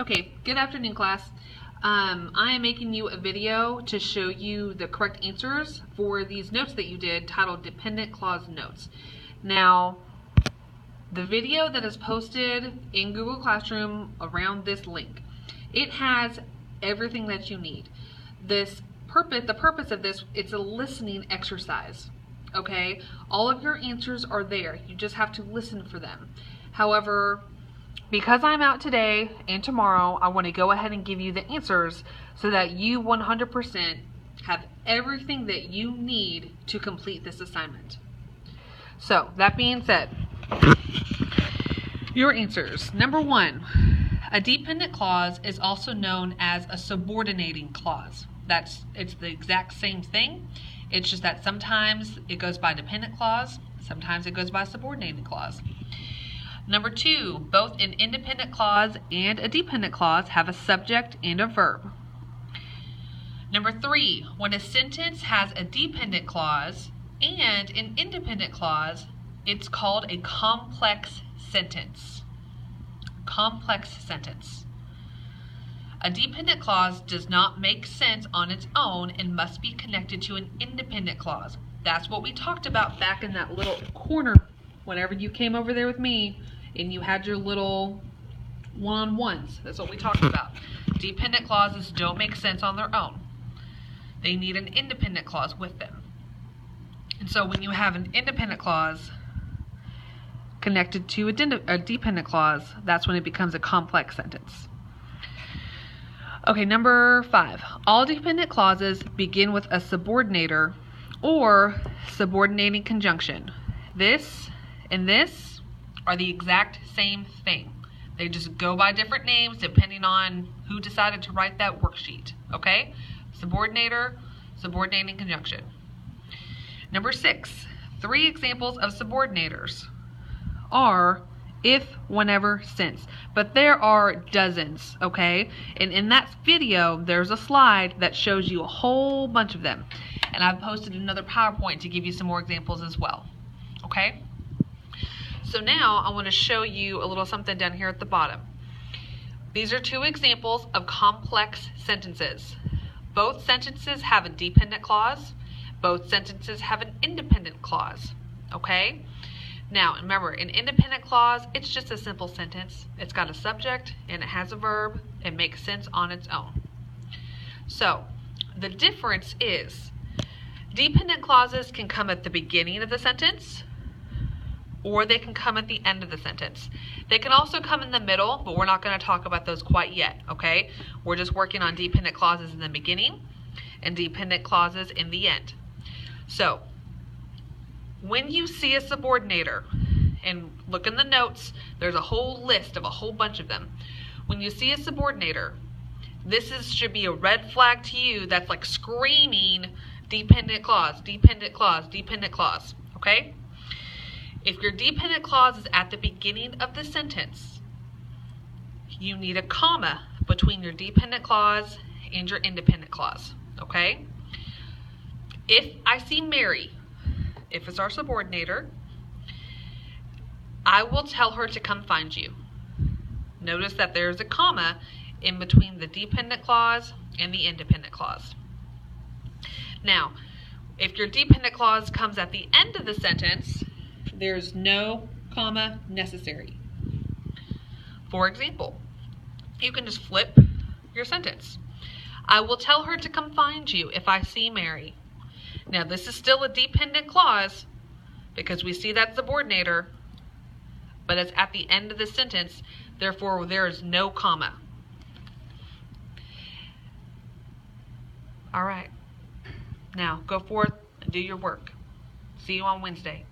Okay, good afternoon, class. I am making you a video to show you the correct answers for these notes that you did titled Dependent Clause Notes. Now, the video that is posted in Google Classroom around this link, it has everything that you need. The purpose of this, it's a listening exercise, okay? All of your answers are there. You just have to listen for them. However, because I'm out today and tomorrow, I want to go ahead and give you the answers so that you 100% have everything that you need to complete this assignment. So, that being said, your answers. Number 1, a dependent clause is also known as a subordinating clause. It's the exact same thing. It's just that sometimes it goes by dependent clause, sometimes it goes by subordinating clause. Number 2, both an independent clause and a dependent clause have a subject and a verb. Number 3, when a sentence has a dependent clause and an independent clause, it's called a complex sentence. Complex sentence. A dependent clause does not make sense on its own and must be connected to an independent clause. That's what we talked about back in that little corner whenever you came over there with me and you had your little one-on-ones. That's what we talked about. Dependent clauses don't make sense on their own. They need an independent clause with them. And so when you have an independent clause connected to a dependent clause, that's when it becomes a complex sentence. Okay, number 5. All dependent clauses begin with a subordinator or subordinating conjunction. This and this are the exact same thing. They just go by different names depending on who decided to write that worksheet, okay? Subordinator, subordinating conjunction. Number 6, 3 examples of subordinators are if, whenever, since. But there are dozens, okay? And in that video, there's a slide that shows you a whole bunch of them. And I've posted another PowerPoint to give you some more examples as well, okay? So now I want to show you a little something down here at the bottom. These are 2 examples of complex sentences. Both sentences have a dependent clause. Both sentences have an independent clause, okay? Now, remember, an independent clause, it's just a simple sentence. It's got a subject and it has a verb. It makes sense on its own. So, the difference is dependent clauses can come at the beginning of the sentence or they can come at the end of the sentence. They can also come in the middle, but we're not going to talk about those quite yet, okay? We're just working on dependent clauses in the beginning and dependent clauses in the end. So, when you see a subordinator, and look in the notes, there's a whole list of a whole bunch of them. When you see a subordinator, should be a red flag to you that's like screaming dependent clause, dependent clause, dependent clause, okay? If your dependent clause is at the beginning of the sentence, you need a comma between your dependent clause and your independent clause, okay? If I see Mary, if it's our subordinator, I will tell her to come find you. Notice that there's a comma in between the dependent clause and the independent clause. Now, if your dependent clause comes at the end of the sentence, there's no comma necessary. For example, you can just flip your sentence. I will tell her to come find you if I see Mary. Now, this is still a dependent clause because we see that subordinator, but it's at the end of the sentence, therefore there is no comma. All right. Now, go forth and do your work. See you on Wednesday.